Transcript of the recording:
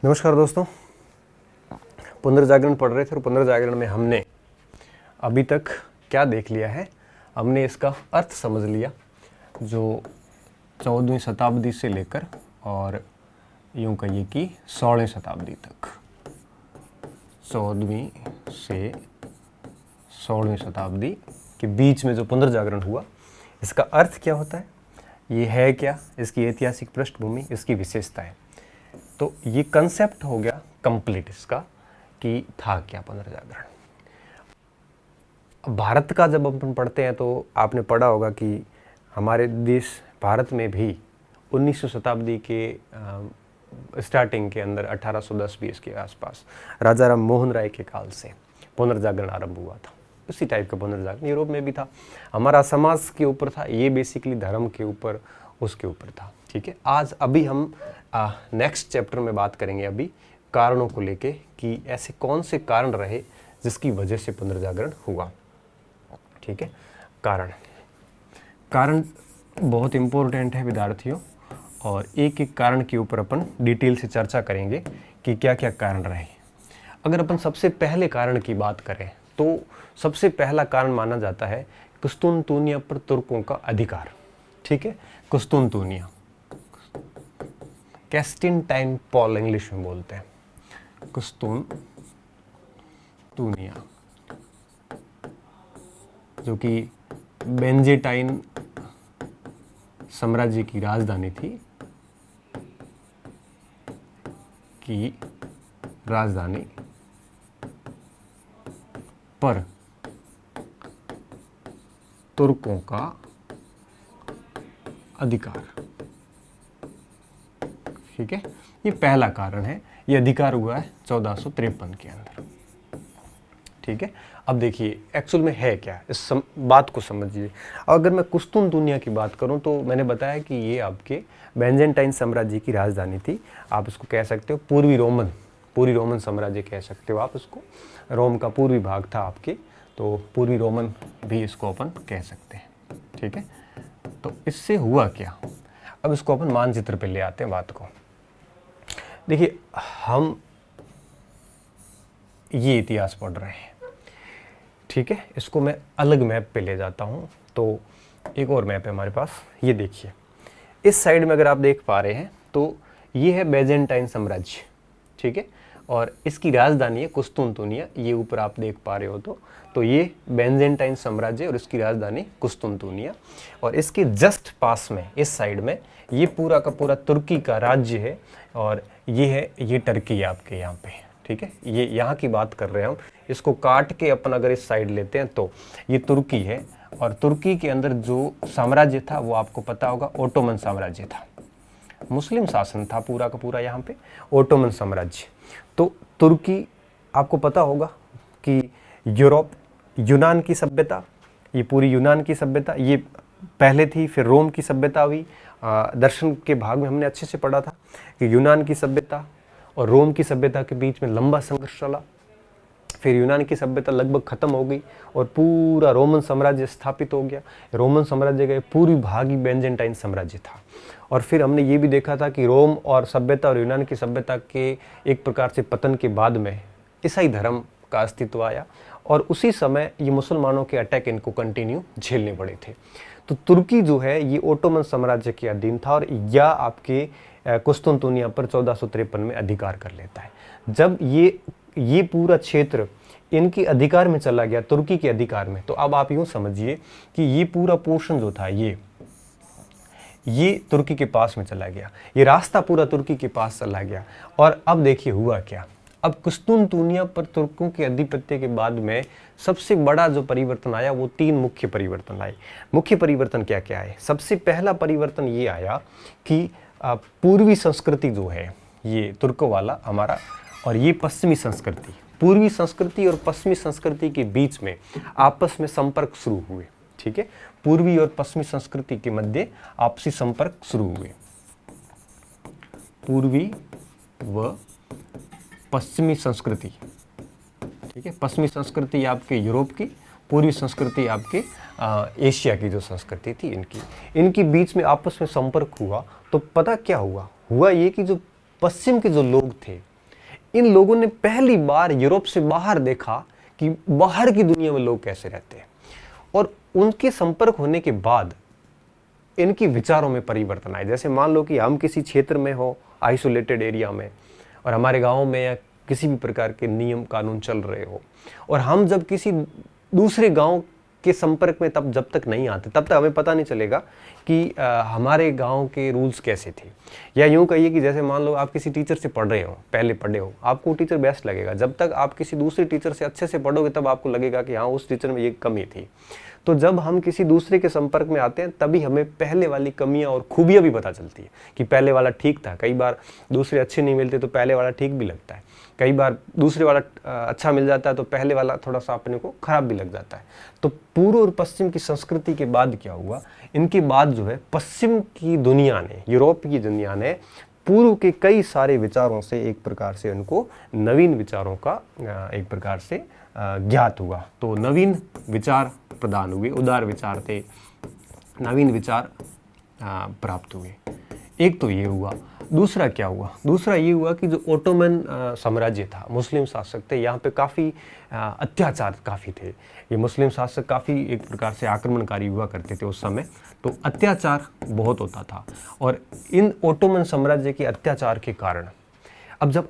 नमस्कार दोस्तों, पुनर्जागरण पढ़ रहे थे और पुनर्जागरण में हमने अभी तक क्या देख लिया है। हमने इसका अर्थ समझ लिया जो 14वीं शताब्दी से लेकर और यूँ कहिए कि 16वीं शताब्दी तक, 14वीं से 16वीं शताब्दी के बीच में जो पुनर्जागरण हुआ, इसका अर्थ क्या होता है, ये है क्या, इसकी ऐतिहासिक पृष्ठभूमि, इसकी विशेषताएं। तो ये कंसेप्ट हो गया कंप्लीट इसका कि था क्या पुनर्जागरण। भारत का जब अपन पढ़ते हैं तो आपने पढ़ा होगा कि हमारे देश भारत में भी 19वीं शताब्दी के स्टार्टिंग के अंदर 1810-20 के आसपास राजा राम मोहन राय के काल से पुनर्जागरण आरंभ हुआ था। उसी टाइप का पुनर्जागरण यूरोप में भी था। हमारा समाज के ऊपर था, ये बेसिकली धर्म के ऊपर, उसके ऊपर था। ठीक है, आज अभी हम नेक्स्ट चैप्टर में बात करेंगे अभी कारणों को लेके कि ऐसे कौन से कारण रहे जिसकी वजह से पुनर्जागरण हुआ। ठीक है, कारण बहुत इम्पोर्टेंट है विद्यार्थियों, और एक एक कारण के ऊपर अपन डिटेल से चर्चा करेंगे कि क्या क्या कारण रहे। अगर अपन सबसे पहले कारण की बात करें तो सबसे पहला कारण माना जाता है कुस्तुनतुनिया पर तुर्कों का अधिकार। ठीक है, कुस्तुनतुनिया, कैस्टिनटाइन पॉल इंग्लिश में बोलते हैं, कुस्तुनतुनिया, जो कि बेंजेटाइन साम्राज्य की राजधानी थी, पर तुर्कों का अधिकार। ठीक है, ये पहला कारण है। ये अधिकार हुआ है 1453 के अंदर। ठीक है, अब देखिए एक्चुअल में है क्या, इस बात को समझिए। अगर मैं कुस्तुनतुनिया की बात करूं तो मैंने बताया कि ये आपके बेंजेंटाइन साम्राज्य की राजधानी थी। आप इसको कह सकते हो पूर्वी रोमन साम्राज्य कह सकते हो आप इसको। रोम का पूर्वी भाग था आपके, तो पूर्वी रोमन भी इसको अपन कह सकते हैं। ठीक है, तो इससे हुआ क्या, अब इसको अपन मानचित्र पे ले आते हैं बात को। देखिए, हम ये इतिहास पढ़ रहे हैं। ठीक है, इसको मैं अलग मैप पे ले जाता हूँ। तो एक और मैप है हमारे पास, ये देखिए। इस साइड में अगर आप देख पा रहे हैं तो ये है बेंजेंटाइन साम्राज्य। ठीक है, और इसकी राजधानी है कुस्तुनतुनिया। ये ऊपर आप देख पा रहे हो तो ये बेंजेंटाइन साम्राज्य और इसकी राजधानी कुस्तुनतुनिया। और इसके जस्ट पास में इस साइड में ये पूरा का पूरा तुर्की का राज्य है, और ये टर्की है आपके यहाँ पे। ठीक है, ये यहाँ की बात कर रहे हैं हम। इसको काट के अपन अगर इस साइड लेते हैं तो ये तुर्की है, और तुर्की के अंदर जो साम्राज्य था वो आपको पता होगा ओटोमन साम्राज्य था। मुस्लिम शासन था पूरा का पूरा यहाँ पे, ओटोमन साम्राज्य। तो तुर्की आपको पता होगा कि यूरोप, यूनान की सभ्यता, ये पूरी यूनान की सभ्यता ये पहले थी, फिर रोम की सभ्यता हुई। दर्शन के भाग में हमने अच्छे से पढ़ा था कि यूनान की सभ्यता और रोम की सभ्यता के बीच में लंबा संघर्ष चला। फिर यूनान की सभ्यता लगभग खत्म हो गई और पूरा रोमन साम्राज्य स्थापित हो गया। रोमन साम्राज्य का पूरी भाग ही बेंजेंटाइन साम्राज्य था। और फिर हमने ये भी देखा था कि रोम और सभ्यता और यूनान की सभ्यता के एक प्रकार से पतन के बाद में ईसाई धर्म का अस्तित्व आया, और उसी समय ये मुसलमानों के अटैक इनको कंटिन्यू झेलने पड़े थे। तो तुर्की जो है ये ओटोमन साम्राज्य के अधीन था, और यह आपके कुस्तुनतुनिया पर 1453 में अधिकार कर लेता है। जब ये पूरा क्षेत्र इनके अधिकार में चला गया, तुर्की के अधिकार में, तो अब आप यूं समझिए कि ये पूरा पोर्शन जो था ये तुर्की के पास में चला गया। ये रास्ता पूरा तुर्की के पास चला गया। और अब देखिए हुआ क्या, अब कुस्तुनतुनिया पर तुर्कों के अधिपत्य के बाद में सबसे बड़ा जो परिवर्तन आया वो 3 मुख्य परिवर्तन आए। मुख्य परिवर्तन क्या क्या है? सबसे पहला परिवर्तन ये आया कि पूर्वी संस्कृति जो है ये तुर्कों वाला हमारा, और ये पश्चिमी संस्कृति, पूर्वी संस्कृति और पश्चिमी संस्कृति के बीच में आपस में संपर्क शुरू हुए। ठीक है, पूर्वी और पश्चिमी संस्कृति के मध्य आपसी संपर्क शुरू हुए। पूर्वी व पश्चिमी संस्कृति। ठीक है, पश्चिमी संस्कृति आपके यूरोप की, पूर्वी संस्कृति आपके एशिया की जो संस्कृति थी इनकी बीच में आपस में संपर्क हुआ। तो पता क्या हुआ ये कि जो पश्चिम के जो लोग थे इन लोगों ने पहली बार यूरोप से बाहर देखा कि बाहर की दुनिया में लोग कैसे रहते हैं, और उनके संपर्क होने के बाद इनकी विचारों में परिवर्तन आए। जैसे मान लो कि हम किसी क्षेत्र में हो, आइसोलेटेड एरिया में, और हमारे गांव में या किसी भी प्रकार के नियम कानून चल रहे हो, और हम जब किसी दूसरे गांव के संपर्क में जब तक नहीं आते, तब तक हमें पता नहीं चलेगा कि हमारे गांव के रूल्स कैसे थे। या यूं कहिए कि जैसे मान लो आप किसी टीचर से पढ़ रहे हो, पहले पढ़े हो, आपको टीचर बेस्ट लगेगा। जब तक आप किसी दूसरे टीचर से अच्छे से पढ़ोगे तब आपको लगेगा कि हाँ, उस टीचर में ये कमी थी। तो जब हम किसी दूसरे के संपर्क में आते हैं तभी हमें पहले वाली कमियां और खूबियां भी पता चलती है कि पहले वाला ठीक था। कई बार दूसरे अच्छे नहीं मिलते तो पहले वाला ठीक भी लगता है, कई बार दूसरे वाला अच्छा मिल जाता है तो पहले वाला थोड़ा सा अपने को खराब भी लग जाता है। तो पूर्व और पश्चिम की संस्कृति के बाद क्या हुआ, इनके बाद जो है पश्चिम की दुनिया ने, यूरोप की दुनिया ने पूर्व के कई सारे विचारों से एक प्रकार से उनको नवीन विचारों का एक प्रकार से ज्ञात हुआ। तो नवीन विचार प्रदान हुए, उदार विचार थे, नवीन विचार प्राप्त हुए। एक तो ये हुआ। दूसरा क्या हुआ, दूसरा ये हुआ कि जो ओटोमन साम्राज्य था, मुस्लिम शासक थे, यहाँ पे काफ़ी अत्याचार काफ़ी थे। ये मुस्लिम शासक काफ़ी एक प्रकार से आक्रमणकारी हुआ करते थे उस समय, तो अत्याचार बहुत होता था। और इन ओटोमन साम्राज्य के अत्याचार के कारण अब जब